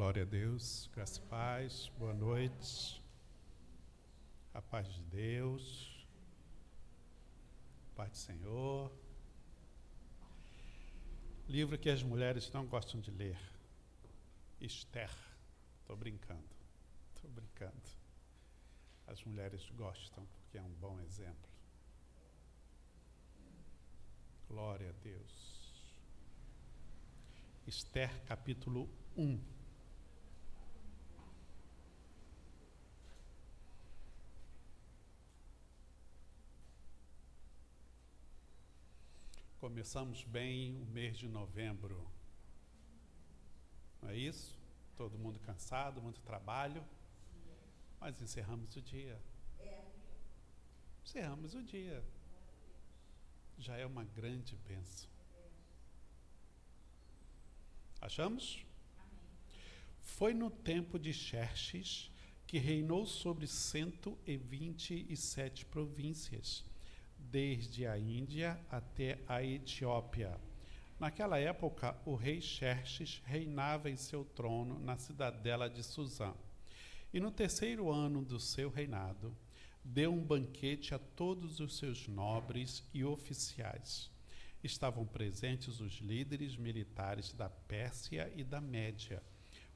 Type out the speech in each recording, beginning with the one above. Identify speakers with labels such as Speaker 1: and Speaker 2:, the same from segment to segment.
Speaker 1: Glória a Deus, graça e paz, boa noite, a paz de Deus, paz do Senhor. Livro que as mulheres não gostam de ler, Esther. Estou brincando. As mulheres gostam porque é um bom exemplo. Glória a Deus. Esther, capítulo 1. Começamos bem o mês de novembro, não é isso? Todo mundo cansado, muito trabalho, mas encerramos o dia. Encerramos o dia. Já é uma grande bênção. Achamos? Foi no tempo de Xerxes que reinou sobre 127 províncias, desde a Índia até a Etiópia. Naquela época, o rei Xerxes reinava em seu trono na cidadela de Susã. E no terceiro ano do seu reinado, deu um banquete a todos os seus nobres e oficiais. Estavam presentes os líderes militares da Pérsia e da Média,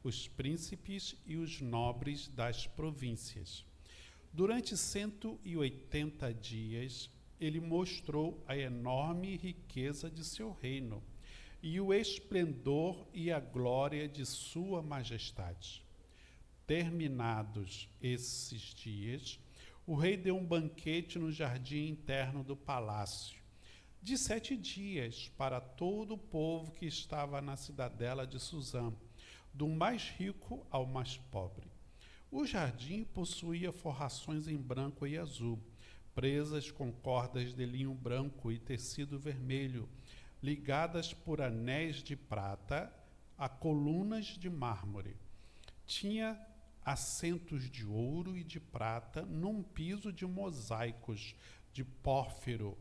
Speaker 1: os príncipes e os nobres das províncias. Durante 180 dias, ele mostrou a enorme riqueza de seu reino e o esplendor e a glória de sua majestade. Terminados esses dias, o rei deu um banquete no jardim interno do palácio, de 7 dias, para todo o povo que estava na cidadela de Susã, do mais rico ao mais pobre. O jardim possuía forrações em branco e azul, presas com cordas de linho branco e tecido vermelho, ligadas por anéis de prata a colunas de mármore. Tinha assentos de ouro e de prata num piso de mosaicos de pórfiro,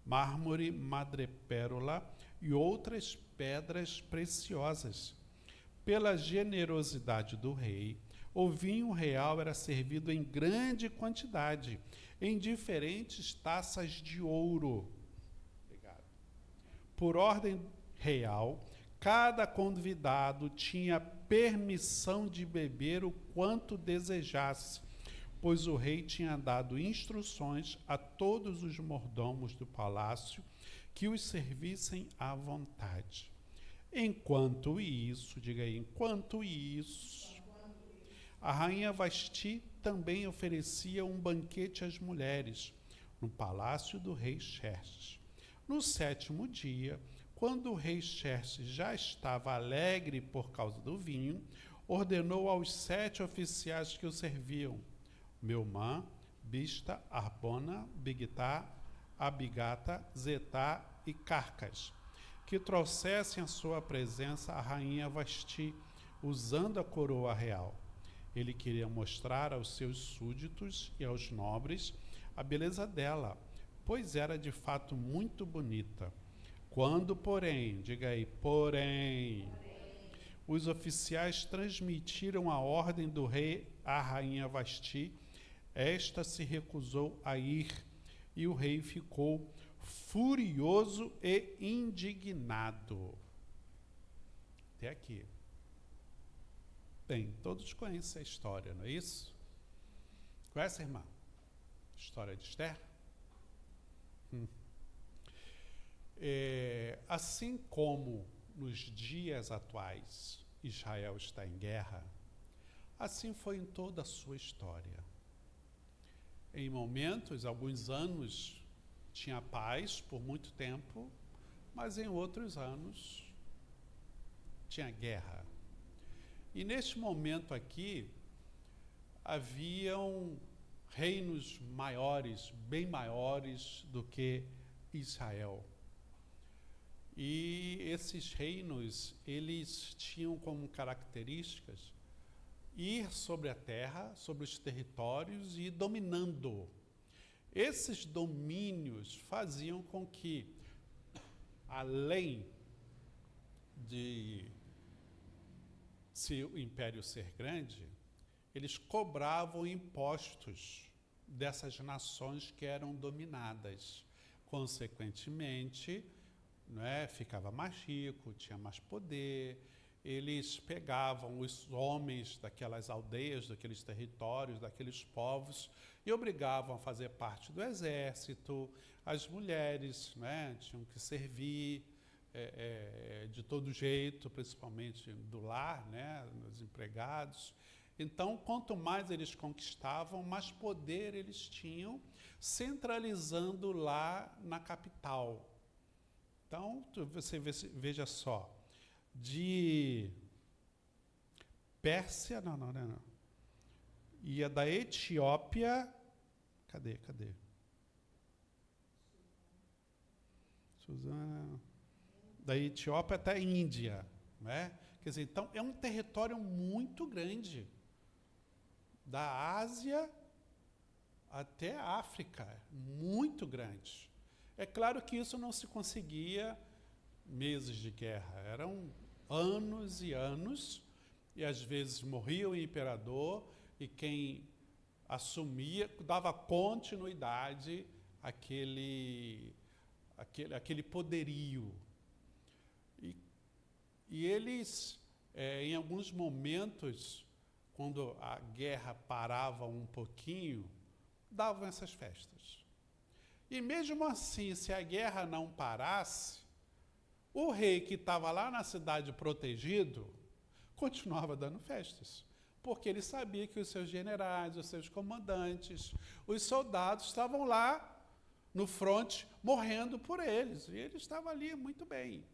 Speaker 1: mármore, madrepérola e outras pedras preciosas. Pela generosidade do rei, o vinho real era servido em grande quantidade, em diferentes taças de ouro. Obrigado. Por ordem real, cada convidado tinha permissão de beber o quanto desejasse, pois o rei tinha dado instruções a todos os mordomos do palácio que os servissem à vontade. Enquanto isso, a rainha Vasti também oferecia um banquete às mulheres no palácio do rei Xerxes. No 7º dia, quando o rei Xerxes já estava alegre por causa do vinho, ordenou aos 7 oficiais que o serviam, Meumã, Bista, Arbona, Bigtá, Abigata, Zetá e Carcas, que trouxessem à sua presença a rainha Vasti, usando a coroa real. Ele queria mostrar aos seus súditos e aos nobres a beleza dela, pois era de fato muito bonita. Quando, porém, os oficiais transmitiram a ordem do rei à rainha Vasti, esta se recusou a ir, e o rei ficou furioso e indignado. Até aqui. Bem, todos conhecem a história, não é isso? Conhece, irmã? História de Esther? Assim como nos dias atuais Israel está em guerra, assim foi em toda a sua história. Em momentos, alguns anos, tinha paz por muito tempo, mas em outros anos tinha guerra. E neste momento aqui, haviam reinos maiores, bem maiores do que Israel. E esses reinos, eles tinham como características ir sobre a terra, sobre os territórios e dominando. Esses domínios faziam com que, além de se o império ser grande, eles cobravam impostos dessas nações que eram dominadas. Consequentemente, ficava mais rico, tinha mais poder. Eles pegavam os homens daquelas aldeias, daqueles territórios, daqueles povos e obrigavam a fazer parte do exército. As mulheres tinham que servir de todo jeito, principalmente do lar, dos empregados. Então, quanto mais eles conquistavam, mais poder eles tinham, centralizando lá na capital. Então, você veja só, de Pérsia, não. Ia da Etiópia, cadê? Suzana, da Etiópia até a Índia, Quer dizer, então é um território muito grande, da Ásia até a África, muito grande. É claro que isso não se conseguia meses de guerra, eram anos e anos, e às vezes morria o imperador e quem assumia, dava continuidade àquele poderio. E eles, em alguns momentos, quando a guerra parava um pouquinho, davam essas festas. E mesmo assim, se a guerra não parasse, o rei que estava lá na cidade protegido continuava dando festas, porque ele sabia que os seus generais, os seus comandantes, os soldados estavam lá no fronte morrendo por eles, e ele estava ali muito bem.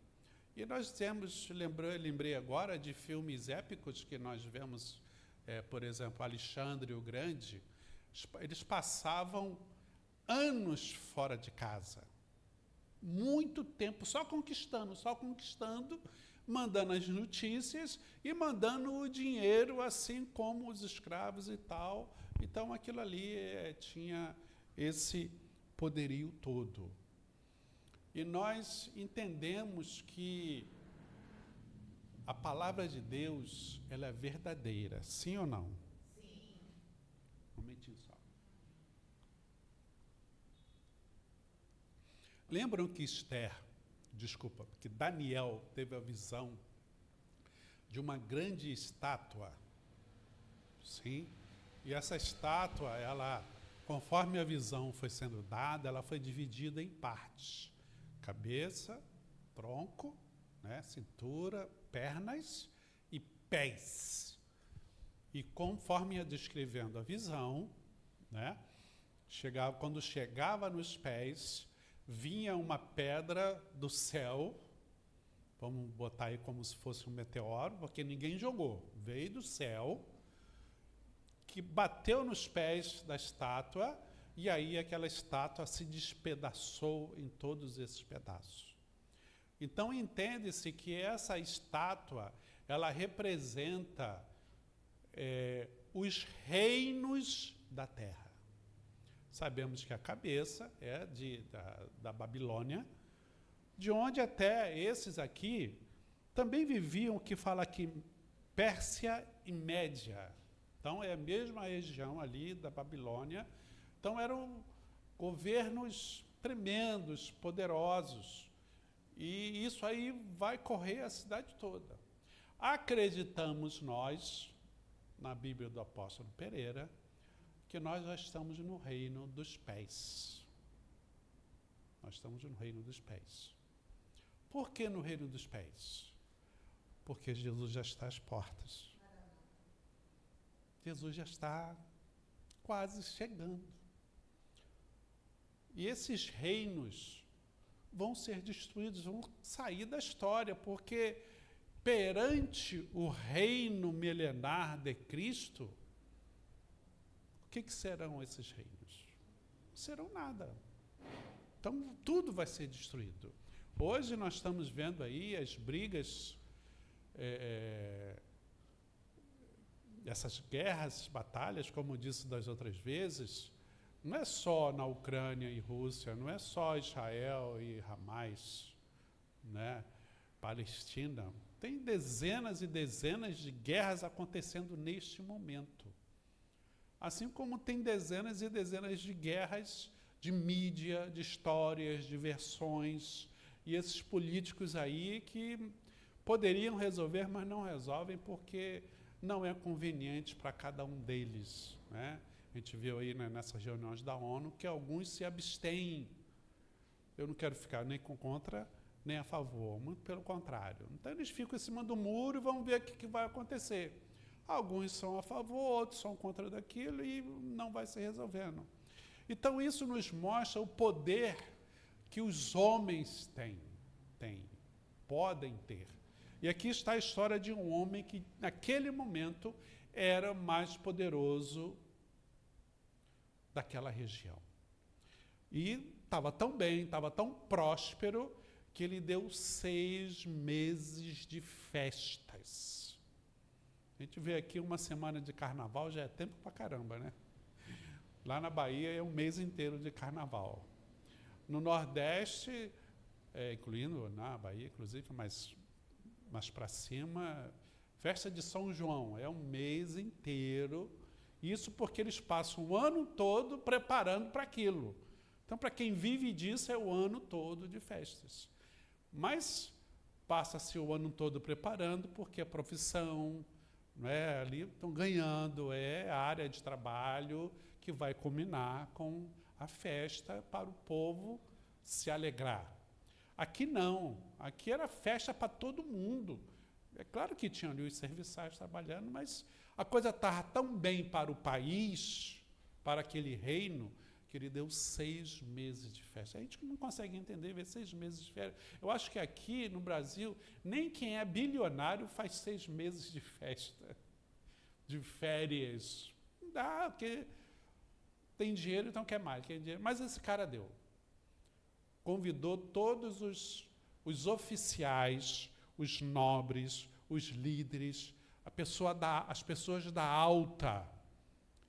Speaker 1: E nós temos, lembrei agora de filmes épicos que nós vemos, por exemplo, Alexandre o Grande. Eles passavam anos fora de casa, muito tempo, só conquistando, mandando as notícias e mandando o dinheiro, assim como os escravos e tal. Então, aquilo ali tinha esse poderio todo. E nós entendemos que a palavra de Deus, ela é verdadeira, sim ou não?
Speaker 2: Sim.
Speaker 1: Um momentinho só. Lembram que que Daniel teve a visão de uma grande estátua, sim? E essa estátua, conforme a visão foi sendo dada, ela foi dividida em partes: cabeça, tronco, cintura, pernas e pés. E conforme ia descrevendo a visão, quando chegava nos pés, vinha uma pedra do céu, vamos botar aí como se fosse um meteoro, porque ninguém jogou, veio do céu, que bateu nos pés da estátua, e aí aquela estátua se despedaçou em todos esses pedaços. Então entende-se que essa estátua, ela representa os reinos da terra. Sabemos que a cabeça é da Babilônia, de onde até esses aqui também viviam, que fala aqui, Pérsia e Média. Então, é a mesma região ali da Babilônia. Então, eram governos tremendos, poderosos. E isso aí vai correr a cidade toda. Acreditamos nós, na Bíblia do apóstolo Pereira, que nós já estamos no reino dos pés. Nós estamos no reino dos pés. Por que no reino dos pés? Porque Jesus já está às portas. Jesus já está quase chegando. E esses reinos vão ser destruídos, vão sair da história, porque perante o reino milenar de Cristo, o que serão esses reinos? Não serão nada. Então, tudo vai ser destruído. Hoje nós estamos vendo aí as brigas, essas guerras, batalhas, como disse das outras vezes, não é só na Ucrânia e Rússia, não é só Israel e Hamas, Palestina. Tem dezenas e dezenas de guerras acontecendo neste momento. Assim como tem dezenas e dezenas de guerras de mídia, de histórias, de versões, e esses políticos aí que poderiam resolver, mas não resolvem porque não é conveniente para cada um deles, né? A gente viu aí, né, nessas reuniões da ONU que alguns se abstêm. Eu não quero ficar nem contra, nem a favor, muito pelo contrário. Então eles ficam em cima do muro e vão ver o que vai acontecer. Alguns são a favor, outros são contra daquilo e não vai se resolvendo. Então isso nos mostra o poder que os homens podem ter. E aqui está a história de um homem que naquele momento era mais poderoso daquela região. E estava tão bem, estava tão próspero, que ele deu 6 meses de festas. A gente vê aqui uma semana de carnaval, já é tempo pra caramba, né? Lá na Bahia é um mês inteiro de carnaval. No Nordeste, incluindo na Bahia, inclusive, mas para cima, festa de São João, é um mês inteiro. Isso porque eles passam o ano todo preparando para aquilo. Então, para quem vive disso, é o ano todo de festas. Mas passa-se o ano todo preparando, porque a profissão, não é, ali estão ganhando, é a área de trabalho que vai culminar com a festa para o povo se alegrar. Aqui não, aqui era festa para todo mundo. É claro que tinham ali os serviçais trabalhando, mas a coisa estava tão bem para o país, para aquele reino, que ele deu 6 meses de festa. A gente não consegue entender, ver 6 meses de férias. Eu acho que aqui no Brasil, nem quem é bilionário faz 6 meses de festa, de férias. Não dá, porque tem dinheiro, então quer mais. Quer dinheiro. Mas esse cara deu. Convidou todos os oficiais, os nobres, os líderes, as pessoas da alta,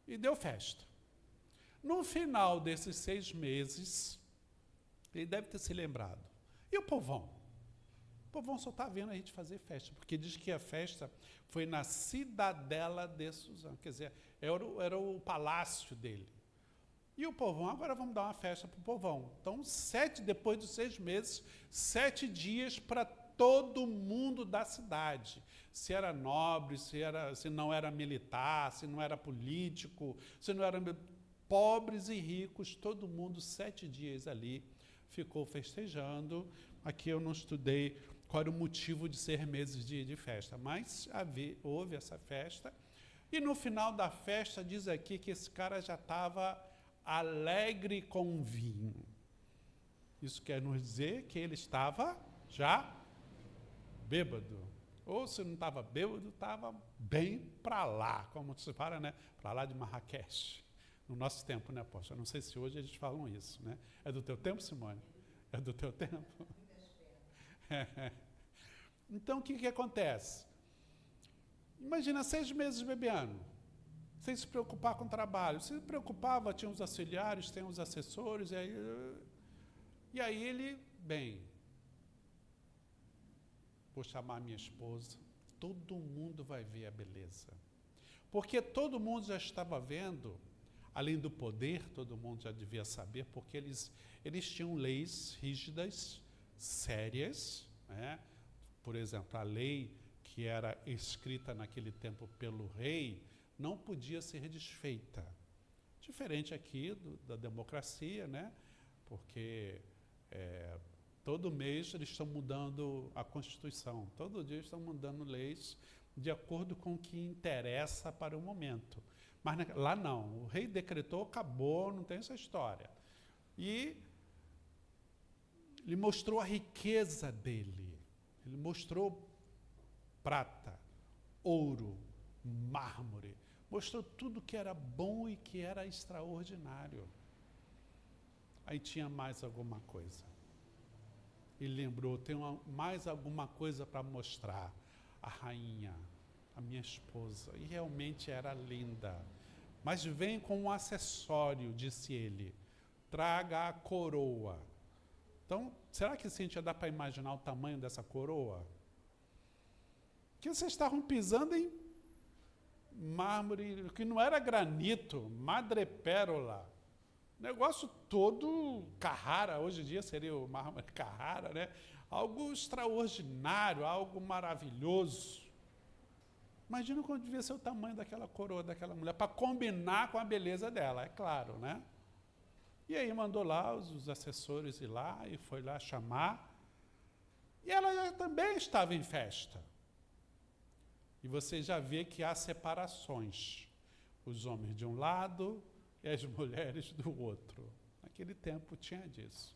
Speaker 1: e deu festa. No final desses 6 meses, ele deve ter se lembrado. E o povão? O povão só está vendo a gente fazer festa, porque diz que a festa foi na cidadela de Suzano, quer dizer, era o palácio dele. E o povão, agora vamos dar uma festa para o povão. Então, depois dos 6 meses, 7 dias para todo mundo da cidade. Se era nobre, se não era militar, se não era político, se não era pobres e ricos, todo mundo 7 dias ali ficou festejando. Aqui eu não estudei qual era o motivo de ser meses de festa, mas houve essa festa. E no final da festa diz aqui que esse cara já estava alegre com vinho. Isso quer nos dizer que ele estava já bêbado. Ou se não estava bêbado, estava bem para lá, como se fala, né? Para lá de Marrakech. No nosso tempo, né, apóstolo? Eu não sei se hoje eles falam isso, né? É do teu tempo, Simone? É do teu tempo? Então, o que acontece? Imagina 6 meses bebendo, sem se preocupar com o trabalho. Se preocupava, tinha os auxiliares, tem os assessores, e aí ele, bem, vou chamar minha esposa, todo mundo vai ver a beleza. Porque todo mundo já estava vendo, além do poder, todo mundo já devia saber, porque eles tinham leis rígidas, sérias, né? Por exemplo, a lei que era escrita naquele tempo pelo rei não podia ser desfeita. Diferente aqui da democracia, né? Porque todo mês eles estão mudando a Constituição, todo dia estão mudando leis de acordo com o que interessa para o momento. Mas lá não, o rei decretou, acabou, não tem essa história. E ele mostrou a riqueza dele. Ele mostrou prata, ouro, mármore. Mostrou tudo que era bom e que era extraordinário. Aí tinha mais alguma coisa. Ele lembrou, tem mais alguma coisa para mostrar. A rainha, a minha esposa, e realmente era linda. Mas vem com um acessório, disse ele. Traga a coroa. Então, será que a gente já dá para imaginar o tamanho dessa coroa? que vocês estavam pisando em mármore, que não era granito, madrepérola. Negócio todo Carrara, hoje em dia seria o mármore Carrara, né? Algo extraordinário, algo maravilhoso. Imagina quando devia ser o tamanho daquela coroa daquela mulher, para combinar com a beleza dela, é claro, né? E aí mandou lá os assessores ir lá, e foi lá chamar. E ela já também estava em festa. E você já vê que há separações. Os homens de um lado e as mulheres do outro. Naquele tempo tinha disso.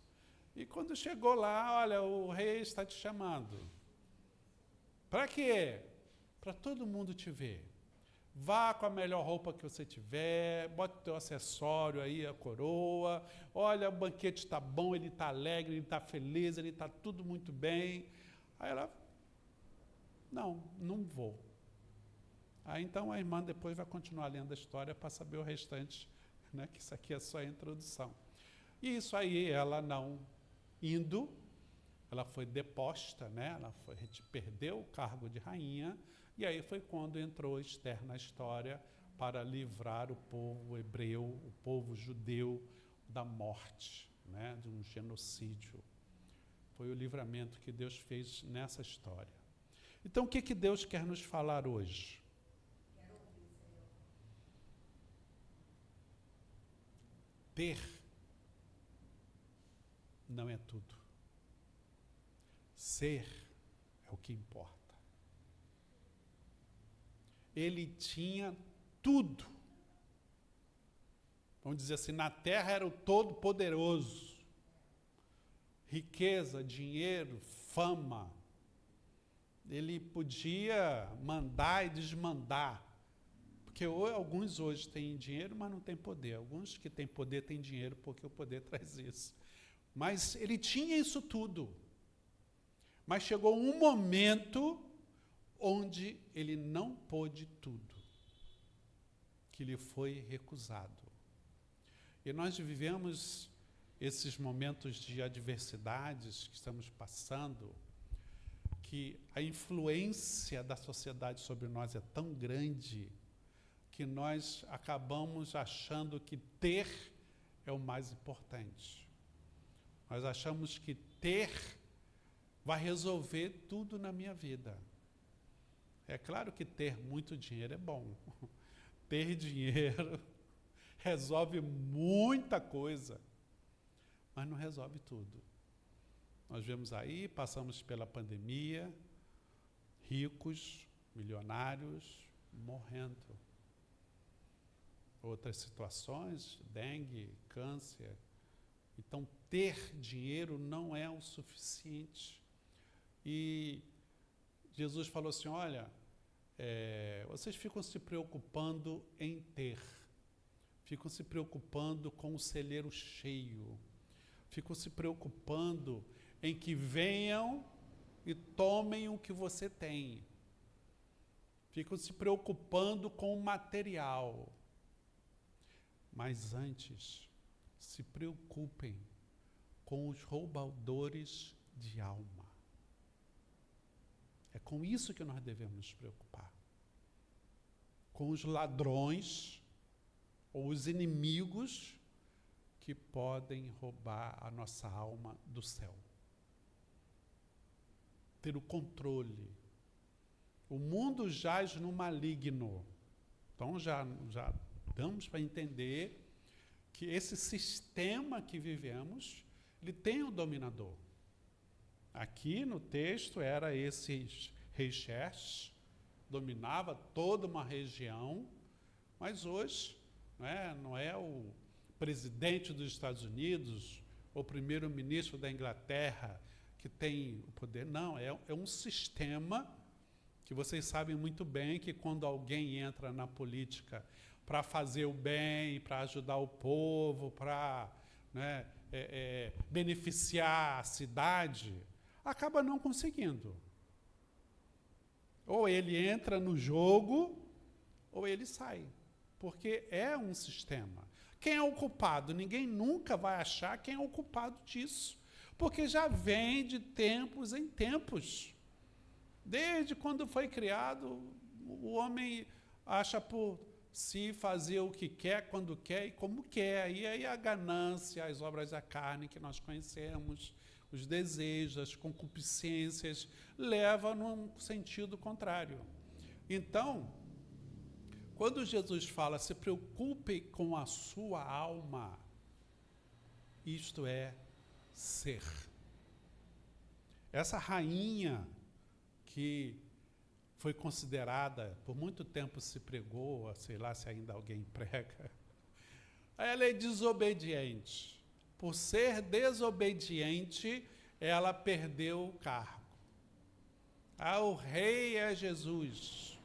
Speaker 1: E quando chegou lá, olha, o rei está te chamando. Para quê? Para todo mundo te ver. Vá com a melhor roupa que você tiver, bote o teu acessório aí, a coroa. Olha, o banquete está bom, ele está alegre, ele está feliz, ele está tudo muito bem. Aí ela, não vou. Aí então a irmã depois vai continuar lendo a história para saber o restante, né, que isso aqui é só a introdução. E isso aí, ela não indo, ela foi deposta, né, perdeu o cargo de rainha, e aí foi quando entrou Esther na história para livrar o povo hebreu, o povo judeu da morte, né, de um genocídio. Foi o livramento que Deus fez nessa história. Então, o que Deus quer nos falar hoje? Ter não é tudo. Ser é o que importa. Ele tinha tudo. Vamos dizer assim, na terra era o todo-poderoso. Riqueza, dinheiro, fama. Ele podia mandar e desmandar. Porque alguns hoje têm dinheiro, mas não têm poder. Alguns que têm poder têm dinheiro, porque o poder traz isso. Mas ele tinha isso tudo. Mas chegou um momento onde ele não pôde tudo, que lhe foi recusado. E nós vivemos esses momentos de adversidades que estamos passando, que a influência da sociedade sobre nós é tão grande que nós acabamos achando que ter é o mais importante. Nós achamos que ter vai resolver tudo na minha vida. É claro que ter muito dinheiro é bom. Ter dinheiro resolve muita coisa, mas não resolve tudo. Nós vemos aí, passamos pela pandemia, ricos, milionários, morrendo. Outras situações, dengue, câncer. Então, ter dinheiro não é o suficiente. E Jesus falou assim, olha, vocês ficam se preocupando em ter, ficam se preocupando com o celeiro cheio, ficam se preocupando em que venham e tomem o que você tem, ficam se preocupando com o material. Mas antes, se preocupem com os roubadores de alma. É com isso que nós devemos nos preocupar. Com os ladrões ou os inimigos que podem roubar a nossa alma do céu. Ter o controle. O mundo jaz no maligno. Então já damos para entender que esse sistema que vivemos, ele tem um dominador. Aqui no texto era esse rei Xerxes, dominava toda uma região, mas hoje não é o presidente dos Estados Unidos, ou primeiro-ministro da Inglaterra que tem o poder, não, é um sistema que vocês sabem muito bem que quando alguém entra na política para fazer o bem, para ajudar o povo, para beneficiar a cidade, acaba não conseguindo. Ou ele entra no jogo, ou ele sai. Porque é um sistema. Quem é o culpado? Ninguém nunca vai achar quem é o culpado disso. Porque já vem de tempos em tempos. Desde quando foi criado, o homem acha por si fazer o que quer, quando quer e como quer. E aí a ganância, as obras da carne que nós conhecemos, os desejos, as concupiscências, levam num sentido contrário. Então, quando Jesus fala, se preocupe com a sua alma, isto é ser. Essa rainha que foi considerada, por muito tempo se pregou, sei lá se ainda alguém prega, ela é desobediente. Por ser desobediente, ela perdeu o cargo. O rei é Jesus.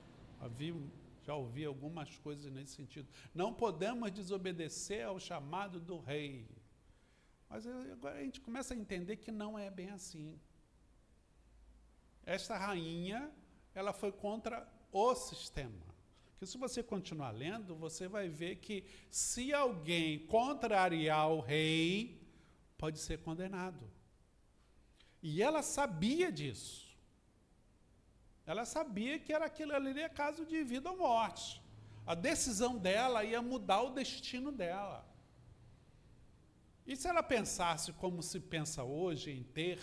Speaker 1: Já ouvi algumas coisas nesse sentido. Não podemos desobedecer ao chamado do rei. Mas agora a gente começa a entender que não é bem assim. Esta rainha, ela foi contra o sistema. Porque se você continuar lendo, você vai ver que se alguém contrariar o rei, pode ser condenado. E ela sabia disso. Ela sabia que aquilo ali era caso de vida ou morte. A decisão dela ia mudar o destino dela. E se ela pensasse como se pensa hoje em ter,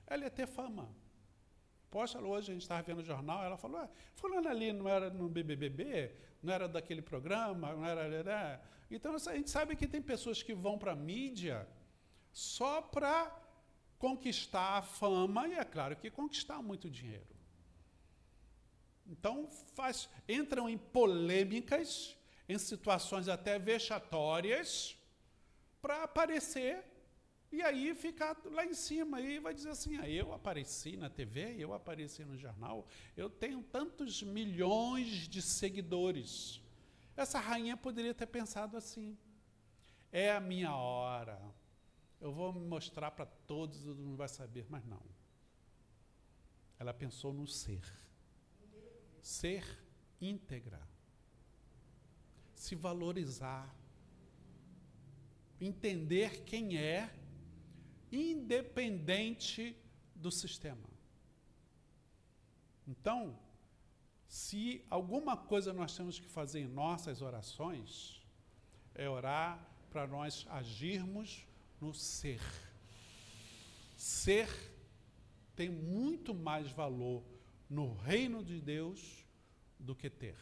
Speaker 1: ela ia ter fama. Poxa, hoje a gente estava vendo o jornal, ela falou, fulano ali não era no BBB, não era daquele programa, não era... Então a gente sabe que tem pessoas que vão para a mídia só para conquistar a fama e, é claro, que conquistar muito dinheiro. Então, entram em polêmicas, em situações até vexatórias, para aparecer e aí ficar lá em cima. E vai dizer assim, eu apareci na TV, eu apareci no jornal, eu tenho tantos milhões de seguidores. Essa rainha poderia ter pensado assim, é a minha hora, eu vou me mostrar para todos, todo mundo vai saber, mas não. Ela pensou no ser. Ser íntegra, se valorizar, entender quem é, independente do sistema. Então, se alguma coisa nós temos que fazer em nossas orações, é orar para nós agirmos no ser. Ser tem muito mais valor no reino de Deus do que ter.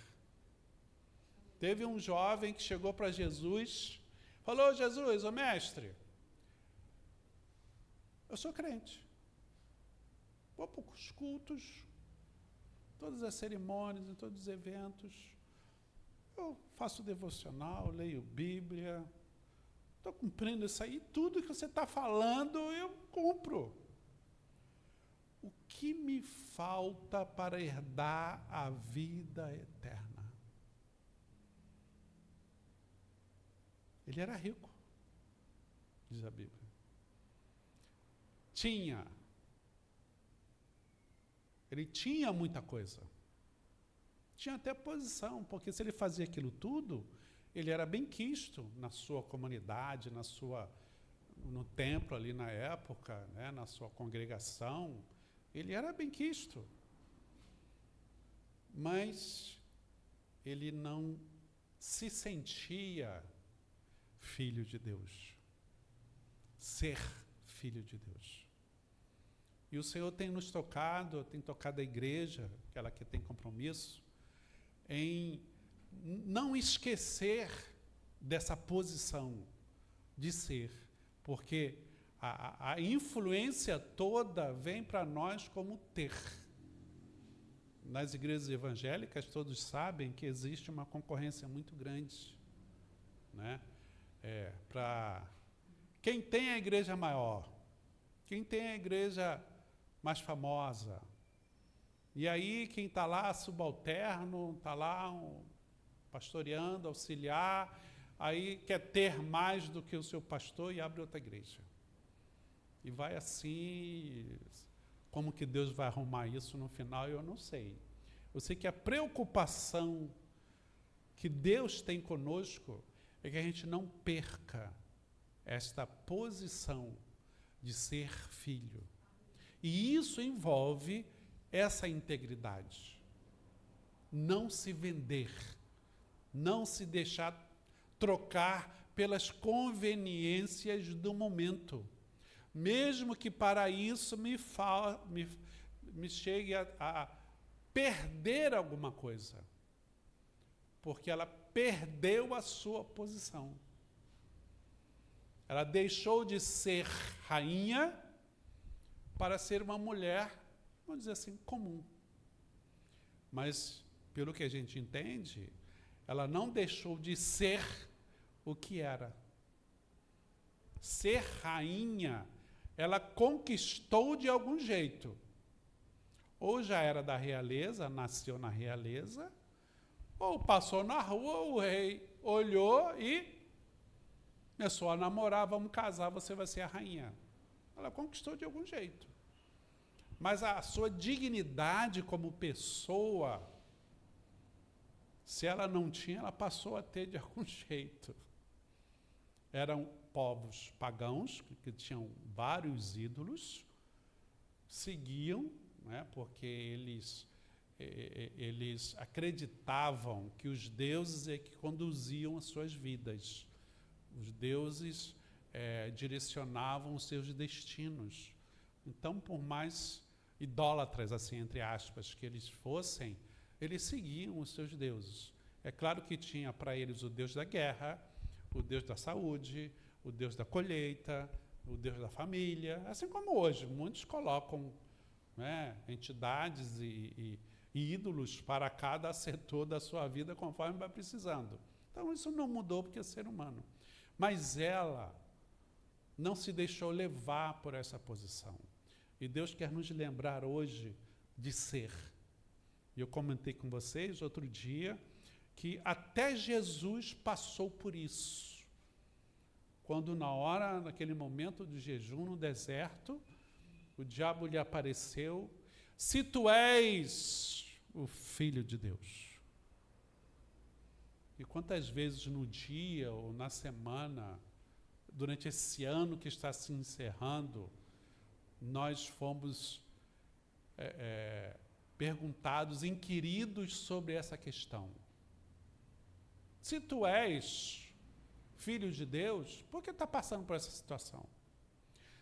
Speaker 1: Teve um jovem que chegou para Jesus, falou, Jesus, ô mestre, eu sou crente, vou para os cultos, todas as cerimônias, em todos os eventos, eu faço devocional, leio Bíblia, estou cumprindo isso aí, tudo que você está falando eu cumpro. O que me falta para herdar a vida eterna? Ele era rico, diz a Bíblia. Ele tinha muita coisa. Tinha até posição, porque se ele fazia aquilo tudo, ele era bem quisto na sua comunidade, no templo ali na época, né, na sua congregação. Ele era bem quisto, mas ele não se sentia filho de Deus, ser filho de Deus. E o Senhor tem nos tocado, tem tocado a igreja, aquela que tem compromisso, em não esquecer dessa posição de ser, porque a influência toda vem para nós como ter. Nas igrejas evangélicas, todos sabem que existe uma concorrência muito grande, né? Para quem tem a igreja maior, quem tem a igreja mais famosa. E aí, quem está lá, subalterno, está lá pastoreando, auxiliar, aí quer ter mais do que o seu pastor e abre outra igreja. E vai assim, como que Deus vai arrumar isso no final, eu não sei. Eu sei que a preocupação que Deus tem conosco é que a gente não perca esta posição de ser filho. E isso envolve essa integridade. Não se vender, não se deixar trocar pelas conveniências do momento. Mesmo que para isso me chegue a perder alguma coisa. Porque ela perdeu a sua posição. Ela deixou de ser rainha para ser uma mulher, vamos dizer assim, comum. Mas, pelo que a gente entende, ela não deixou de ser o que era. Ser rainha, ela conquistou de algum jeito. Ou já era da realeza, nasceu na realeza, ou passou na rua, o rei olhou e começou a namorar, vamos casar, você vai ser a rainha. Ela conquistou de algum jeito. Mas a sua dignidade como pessoa, se ela não tinha, ela passou a ter de algum jeito. Eram povos pagãos, que tinham vários ídolos, seguiam, né, porque eles acreditavam que os deuses é que conduziam as suas vidas. Os deuses direcionavam os seus destinos. Então, por mais idólatras, assim, entre aspas, que eles fossem, eles seguiam os seus deuses. É claro que tinha para eles o deus da guerra, o deus da saúde, o deus da colheita, o deus da família, assim como hoje. Muitos colocam, né, entidades e ídolos para cada setor da sua vida conforme vai precisando. Então, isso não mudou porque é ser humano. Mas ela não se deixou levar por essa posição. E Deus quer nos lembrar hoje de ser. E eu comentei com vocês outro dia que até Jesus passou por isso. Quando naquele momento de jejum no deserto, o diabo lhe apareceu: se tu és o Filho de Deus. E quantas vezes no dia ou na semana, durante esse ano que está se encerrando, nós fomos perguntados, inquiridos sobre essa questão. Se tu és filho de Deus, por que está passando por essa situação?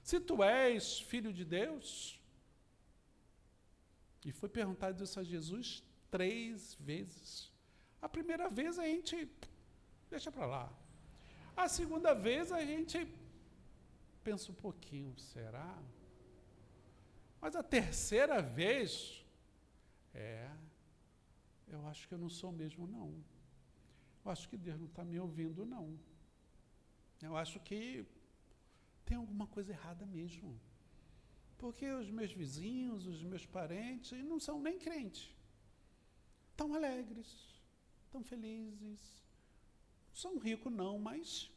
Speaker 1: Se tu és filho de Deus, e foi perguntado isso a Jesus 3 vezes. A primeira vez a gente deixa para lá. A segunda vez a gente pensa um pouquinho, será? Mas a terceira vez, eu acho que eu não sou mesmo, não. Eu acho que Deus não está me ouvindo, não. Eu acho que tem alguma coisa errada mesmo. Porque os meus vizinhos, os meus parentes, não são nem crentes. Estão alegres, estão felizes. Não são ricos, não, mas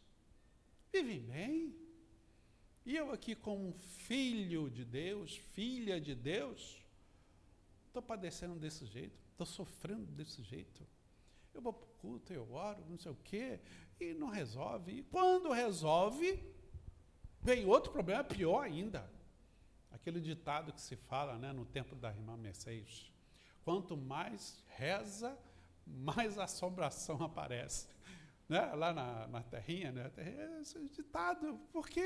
Speaker 1: vivem bem. E eu aqui como filho de Deus, filha de Deus, estou padecendo desse jeito, estou sofrendo desse jeito. Eu vou para o culto, eu oro, não sei o quê, e não resolve. E quando resolve, vem outro problema pior ainda. Aquele ditado que se fala, né, no tempo da irmã Mercedes: quanto mais reza, mais assombração aparece. Né? Lá na terrinha, né? Esse ditado, porque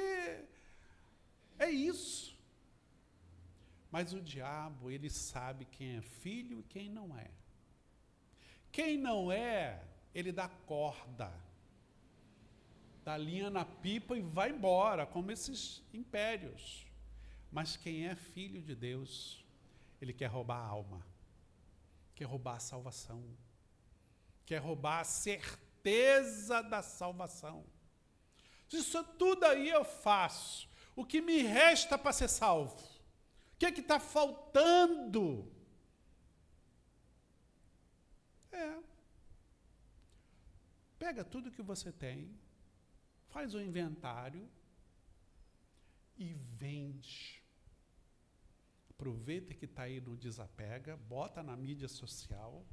Speaker 1: é isso. Mas o diabo, ele sabe quem é filho e quem não é. Quem não é, ele dá corda, dá linha na pipa e vai embora, como esses impérios. Mas quem é filho de Deus, ele quer roubar a alma, quer roubar a salvação, quer roubar a certeza da salvação. Isso tudo aí eu faço, o que me resta para ser salvo? O que é que está faltando? Pega tudo que você tem, faz o inventário e vende. Aproveita que está aí no desapega, bota na mídia social,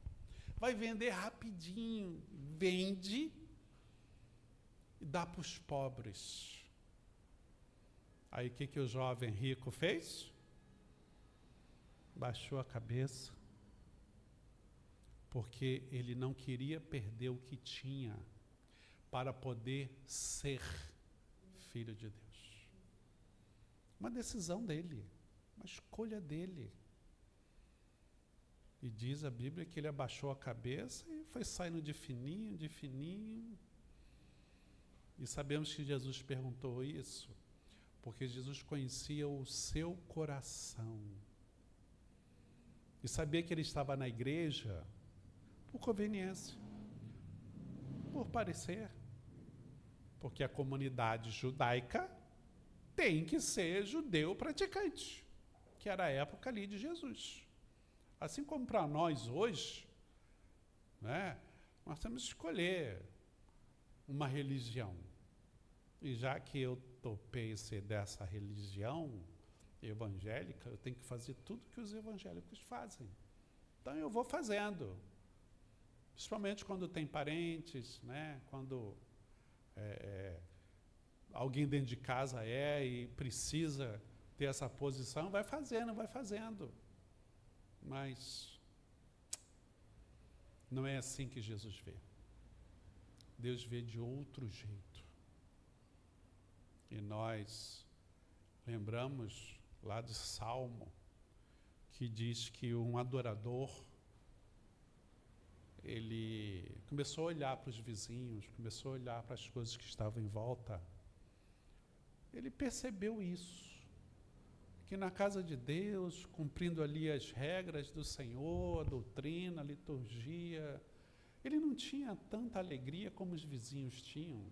Speaker 1: vai vender rapidinho, vende e dá para os pobres. Aí o que o jovem rico fez? baixou a cabeça, porque ele não queria perder o que tinha para poder ser filho de Deus. Uma decisão dele, uma escolha dele. E diz a Bíblia que ele abaixou a cabeça e foi saindo de fininho, de fininho. E sabemos que Jesus perguntou isso, porque Jesus conhecia o seu coração. E sabia que ele estava na igreja por conveniência, por parecer. Porque a comunidade judaica tem que ser judeu praticante, que era a época ali de Jesus. Assim como para nós hoje, né, nós temos que escolher uma religião. E já que eu topei ser dessa religião evangélica, eu tenho que fazer tudo que os evangélicos fazem. Então eu vou fazendo. Principalmente quando tem parentes, né, quando alguém dentro de casa e precisa ter essa posição, vai fazendo, vai fazendo. Mas não é assim que Jesus vê. Deus vê de outro jeito. E nós lembramos lá do Salmo, que diz que um adorador, ele começou a olhar para os vizinhos, começou a olhar para as coisas que estavam em volta. Ele percebeu isso, que na casa de Deus, cumprindo ali as regras do Senhor, a doutrina, a liturgia, ele não tinha tanta alegria como os vizinhos tinham.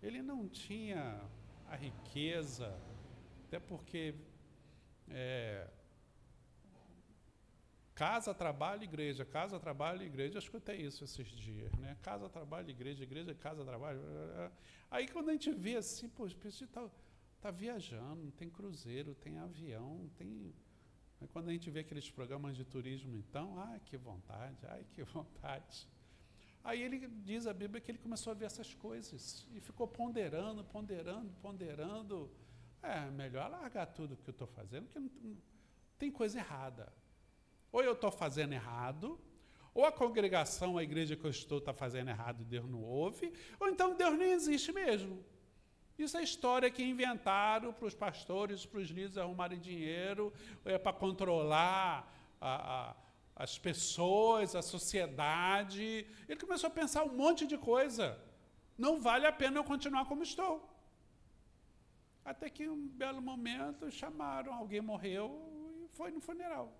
Speaker 1: Ele não tinha a riqueza, até porque casa, trabalho, igreja, casa, trabalho, igreja. Eu escutei isso esses dias, né? Casa, trabalho, igreja, igreja, casa, trabalho. Aí quando a gente vê assim, pô, o pessoal está viajando, tem cruzeiro, tem avião, tem... Aí quando a gente vê aqueles programas de turismo, então, ai, que vontade, ai, que vontade. Aí ele diz a Bíblia que ele começou a ver essas coisas e ficou ponderando, ponderando, ponderando. É melhor largar tudo que eu estou fazendo, porque não, tem coisa errada. Ou eu estou fazendo errado, ou a congregação, a igreja que eu estou está fazendo errado e Deus não ouve, ou então Deus nem existe mesmo. Isso é história que inventaram para os pastores, para os líderes arrumarem dinheiro, para controlar as pessoas, a sociedade. Ele começou a pensar um monte de coisa. Não vale a pena eu continuar como estou. Até que um belo momento chamaram, alguém morreu e foi no funeral.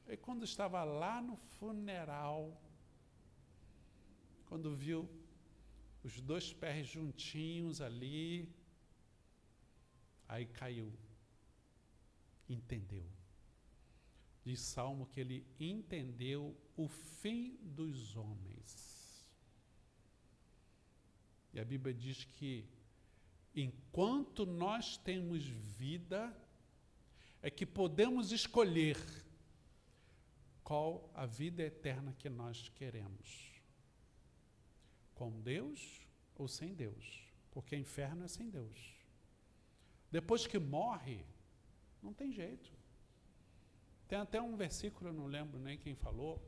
Speaker 1: E quando estava lá no funeral, quando viu os dois pés juntinhos ali, aí caiu, entendeu. Diz Salmo que ele entendeu o fim dos homens. E a Bíblia diz que enquanto nós temos vida, é que podemos escolher qual a vida eterna que nós queremos. Com Deus ou sem Deus? Porque inferno é sem Deus. Depois que morre, não tem jeito. Tem até um versículo, eu não lembro nem quem falou,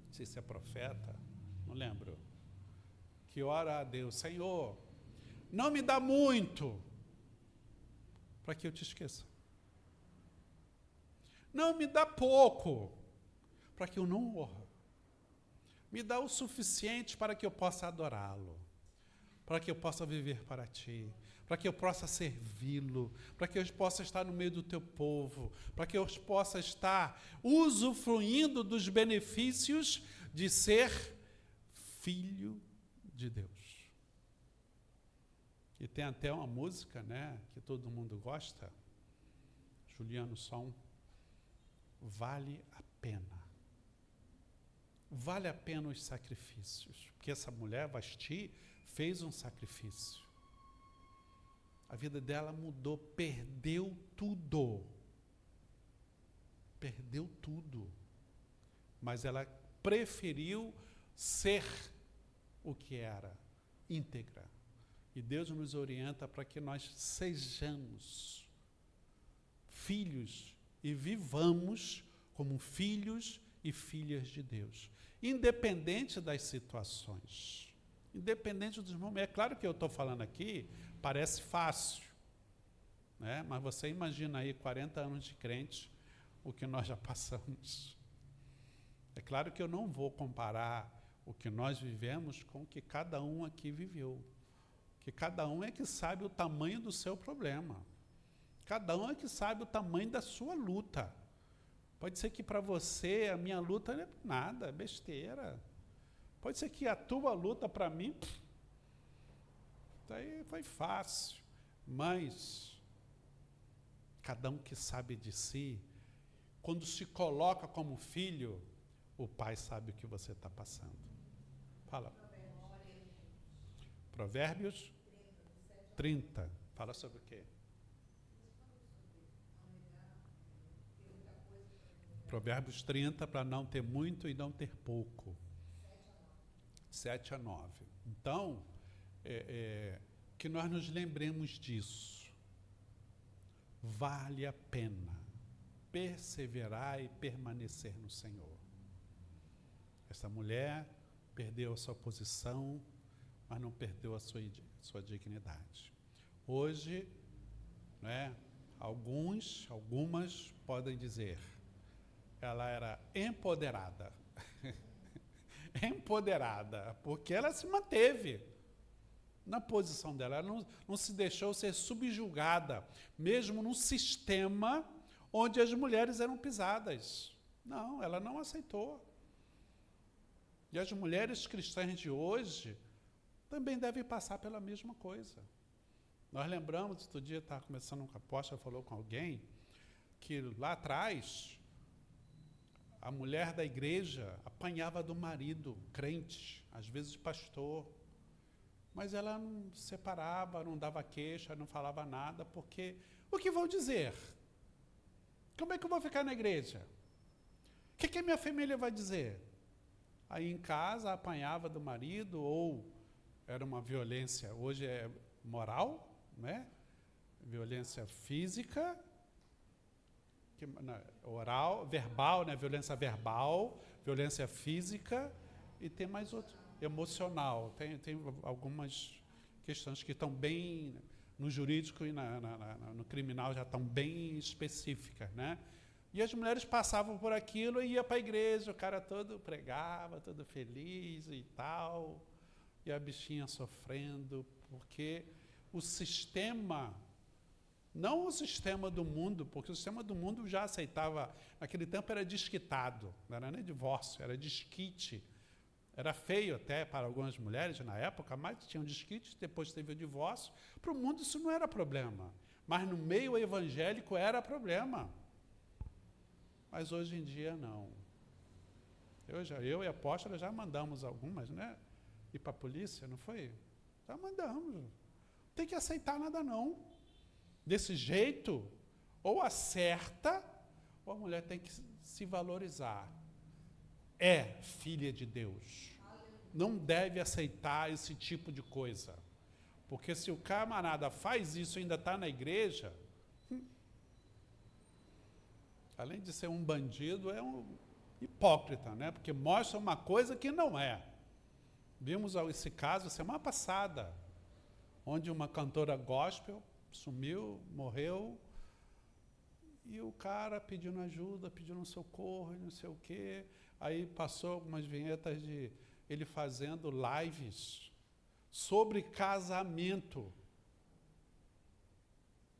Speaker 1: não sei se é profeta, não lembro, que ora a Deus: Senhor, não me dá muito para que eu te esqueça. Não me dá pouco para que eu não morra. Me dá o suficiente para que eu possa adorá-lo, para que eu possa viver para ti, para que eu possa servi-lo, para que eu possa estar no meio do teu povo, para que eu possa estar usufruindo dos benefícios de ser filho de Deus. E tem até uma música, né, que todo mundo gosta, Juliano Som, vale a pena. Vale a pena os sacrifícios, porque essa mulher, Vasti, fez um sacrifício. A vida dela mudou, perdeu tudo. Perdeu tudo. Mas ela preferiu ser o que era, íntegra. E Deus nos orienta para que nós sejamos filhos e vivamos como filhos e filhas de Deus, independente das situações, independente dos momentos. É claro que eu estou falando aqui, parece fácil, né? Mas você imagina aí 40 anos de crente, o que nós já passamos. É claro que eu não vou comparar o que nós vivemos com o que cada um aqui viveu, que cada um é que sabe o tamanho do seu problema, cada um é que sabe o tamanho da sua luta. Pode ser que para você a minha luta não é nada, é besteira. Pode ser que a tua luta para mim, daí foi fácil. Mas cada um que sabe de si, quando se coloca como filho, o pai sabe o que você está passando. Fala. Provérbios 30. Fala sobre o quê? Provérbios 30, para não ter muito e não ter pouco. 7 a 9. Então, que nós nos lembremos disso. Vale a pena perseverar e permanecer no Senhor. Essa mulher perdeu a sua posição, mas não perdeu a sua dignidade. Hoje, né, algumas podem dizer, ela era empoderada. Empoderada, porque ela se manteve na posição dela, ela não se deixou ser subjugada, mesmo num sistema onde as mulheres eram pisadas. Não, ela não aceitou. E as mulheres cristãs de hoje também devem passar pela mesma coisa. Nós lembramos, outro dia estava conversando com a apóstola, falou com alguém, que lá atrás, a mulher da igreja apanhava do marido, crente, às vezes pastor, mas ela não separava, não dava queixa, não falava nada, porque o que vão dizer? Como é que eu vou ficar na igreja? O que a minha família vai dizer? Aí em casa apanhava do marido, ou era uma violência, hoje é moral, né? Violência física, oral, verbal, né? Violência verbal, violência física, e tem mais outro, emocional. Tem algumas questões que estão bem, no jurídico e no criminal já estão bem específicas, né? E as mulheres passavam por aquilo e ia para a igreja, o cara todo pregava, todo feliz e tal, e a bichinha sofrendo, porque o sistema, não o sistema do mundo, porque o sistema do mundo já aceitava, naquele tempo era desquitado, não era nem divórcio, era desquite. Era feio até para algumas mulheres na época, mas tinham desquite, depois teve o divórcio. Para o mundo isso não era problema, mas no meio evangélico era problema. Mas hoje em dia não. Eu e a apóstola já mandamos algumas, né? Ir para a polícia, não foi? Já mandamos. Não tem que aceitar nada não. Desse jeito, ou acerta, ou a mulher tem que se valorizar. É filha de Deus. Não deve aceitar esse tipo de coisa. Porque se o camarada faz isso e ainda está na igreja, além de ser um bandido, é um hipócrita, né? Porque mostra uma coisa que não é. Vimos esse caso semana passada, onde uma cantora gospel sumiu, morreu, e o cara pedindo ajuda, pedindo socorro, não sei o quê. Aí passou algumas vinhetas de ele fazendo lives sobre casamento,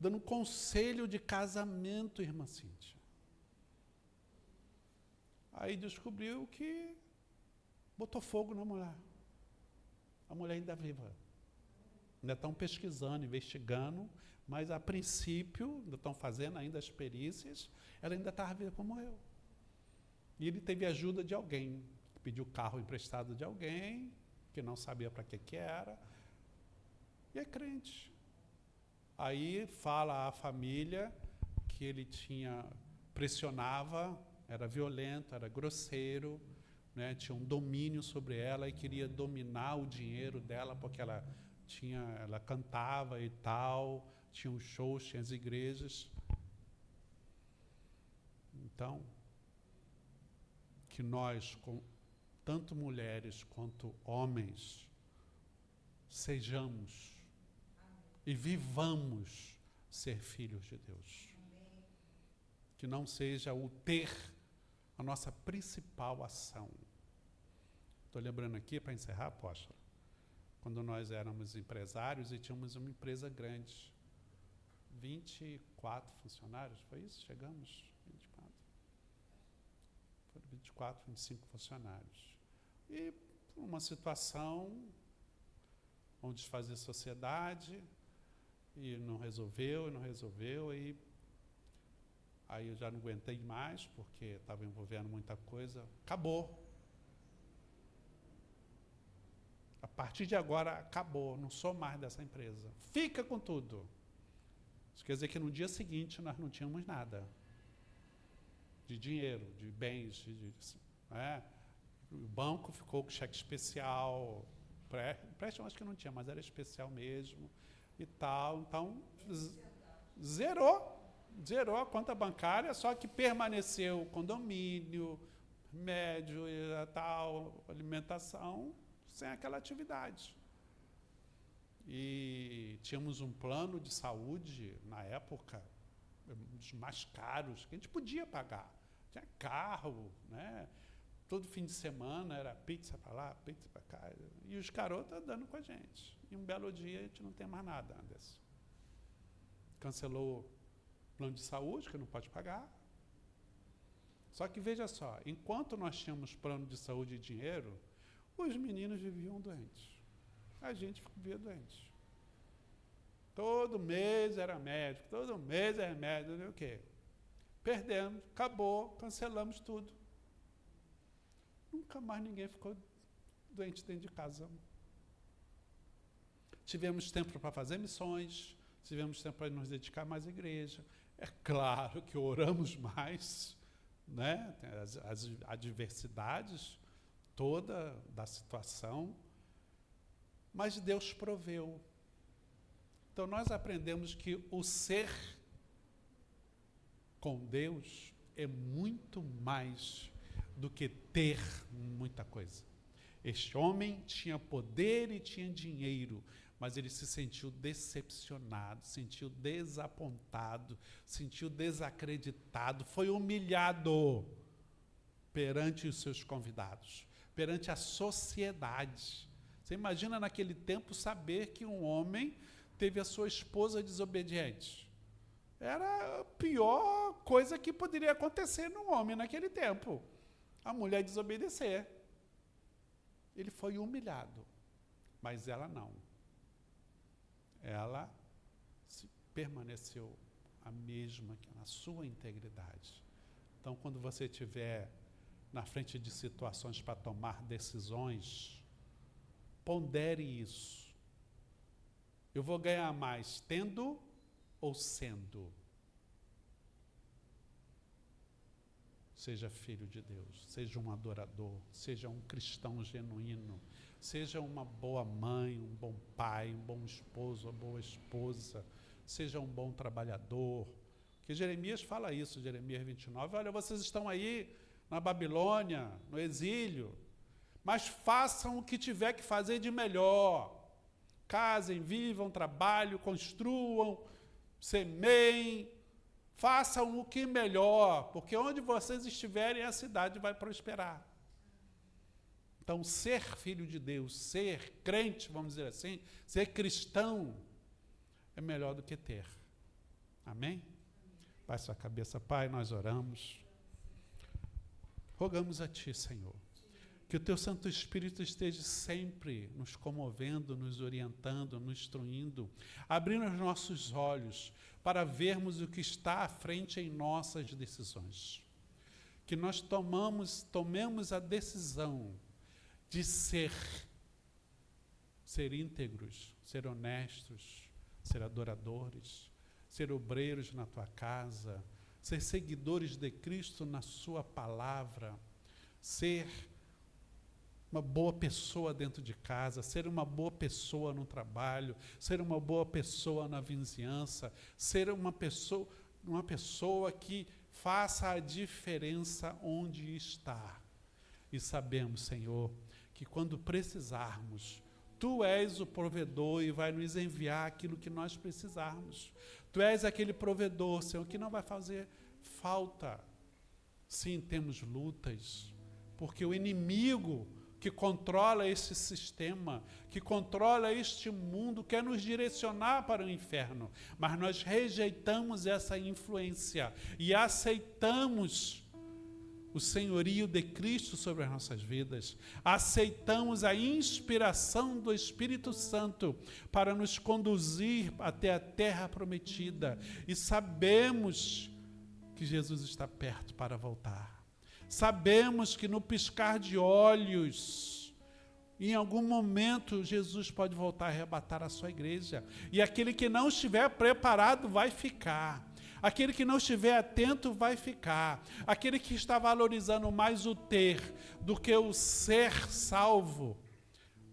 Speaker 1: dando conselho de casamento, irmã Cíntia. Aí descobriu que botou fogo na mulher. A mulher ainda viva. Ainda estão pesquisando, investigando, mas a princípio, ainda estão fazendo ainda as perícias, ela ainda estava viva como eu. E ele teve ajuda de alguém, pediu carro emprestado de alguém, que não sabia para que era, e é crente. Aí fala a família que ele pressionava, era violento, era grosseiro, né, tinha um domínio sobre ela e queria dominar o dinheiro dela, porque ela cantava e tal, tinha os shows, tinha as igrejas. então, que nós, tanto mulheres quanto homens, sejamos e vivamos ser filhos de Deus. Que não seja o ter a nossa principal ação. Estou lembrando aqui, para encerrar, apóstolo, quando nós éramos empresários e tínhamos uma empresa grande, 24 funcionários, foi isso? Chegamos? 24. Foram 24, 25 funcionários. E uma situação onde desfazer sociedade, e não resolveu, e aí eu já não aguentei mais, porque estava envolvendo muita coisa. Acabou. A partir de agora, acabou. Não sou mais dessa empresa. Fica com tudo. Isso quer dizer que no dia seguinte nós não tínhamos nada. De dinheiro, de bens. O banco ficou com cheque especial. Empréstimo acho que não tinha, mas era especial mesmo. E tal. Então, zerou a conta bancária, só que permaneceu o condomínio, médio e tal, alimentação, sem aquela atividade. E tínhamos um plano de saúde, na época, dos mais caros, que a gente podia pagar. Tinha carro, né? Todo fim de semana era pizza para lá, pizza para cá. E os garotos andando com a gente. E um belo dia a gente não tem mais nada, Anderson. Cancelou plano de saúde, que não pode pagar. Só que veja só, enquanto nós tínhamos plano de saúde e dinheiro, os meninos viviam doentes. A gente vivia doente. Todo mês era médico, todo mês era remédio, não sei o quê. Perdemos, acabou, cancelamos tudo. Nunca mais ninguém ficou doente dentro de casa. Tivemos tempo para fazer missões, tivemos tempo para nos dedicar mais à igreja. É claro que oramos mais, né? As adversidades toda da situação, mas Deus proveu. Então nós aprendemos que o ser com Deus é muito mais do que ter muita coisa. Este homem tinha poder e tinha dinheiro, mas ele se sentiu decepcionado, sentiu desapontado, sentiu desacreditado, foi humilhado perante os seus convidados, perante a sociedade. Você imagina naquele tempo saber que um homem teve a sua esposa desobediente. Era a pior coisa que poderia acontecer num homem naquele tempo. A mulher desobedecer. Ele foi humilhado, mas ela não. Ela permaneceu a mesma, na sua integridade. Então, quando você estiver na frente de situações para tomar decisões, pondere isso. Eu vou ganhar mais tendo ou sendo? Seja filho de Deus, seja um adorador, seja um cristão genuíno, seja uma boa mãe, um bom pai, um bom esposo, uma boa esposa, seja um bom trabalhador. Porque Jeremias fala isso, Jeremias 29, olha, vocês estão aí na Babilônia, no exílio, mas façam o que tiver que fazer de melhor. Casem, vivam, trabalhem, construam, semeiem, façam o que melhor, porque onde vocês estiverem, a cidade vai prosperar. Então, ser filho de Deus, ser crente, vamos dizer assim, ser cristão, é melhor do que ter. Amém? Baixe sua cabeça, Pai, nós oramos. Rogamos a Ti, Senhor, que o Teu Santo Espírito esteja sempre nos comovendo, nos orientando, nos instruindo, abrindo os nossos olhos para vermos o que está à frente em nossas decisões. Que nós tomemos a decisão de ser íntegros, ser honestos, ser adoradores, ser obreiros na tua casa, ser seguidores de Cristo na sua palavra, ser uma boa pessoa dentro de casa, ser uma boa pessoa no trabalho, ser uma boa pessoa na vizinhança, ser uma pessoa que faça a diferença onde está. E sabemos, Senhor, que quando precisarmos, Tu és o provedor e vai nos enviar aquilo que nós precisarmos. Tu és aquele provedor, Senhor, que não vai fazer falta. Sim, temos lutas, porque o inimigo que controla esse sistema, que controla este mundo, quer nos direcionar para o inferno. Mas nós rejeitamos essa influência e aceitamos o senhorio de Cristo sobre as nossas vidas. Aceitamos a inspiração do Espírito Santo para nos conduzir até a terra prometida. E sabemos que Jesus está perto para voltar. Sabemos que no piscar de olhos, em algum momento, Jesus pode voltar a arrebatar a sua igreja. E aquele que não estiver preparado vai ficar. Aquele que não estiver atento vai ficar. Aquele que está valorizando mais o ter do que o ser salvo,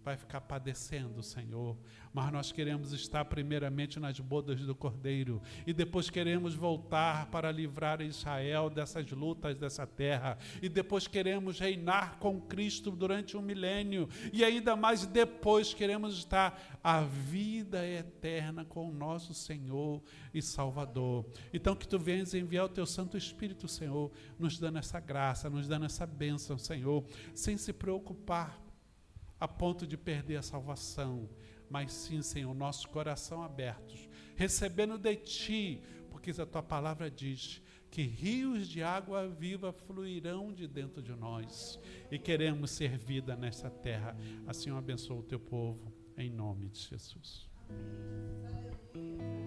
Speaker 1: vai ficar padecendo, Senhor. Mas nós queremos estar primeiramente nas bodas do Cordeiro. E depois queremos voltar para livrar Israel dessas lutas dessa terra. E depois queremos reinar com Cristo durante um milênio. E ainda mais depois queremos estar a vida eterna com o nosso Senhor e Salvador. Então que Tu venhas enviar o Teu Santo Espírito, Senhor, nos dando essa graça, nos dando essa bênção, Senhor, sem se preocupar a ponto de perder a salvação, mas sim, Senhor, nosso coração abertos, recebendo de Ti, porque a Tua palavra diz que rios de água viva fluirão de dentro de nós, e queremos ser vida nesta terra. Assim abençoa o Teu povo, em nome de Jesus.
Speaker 2: Amém.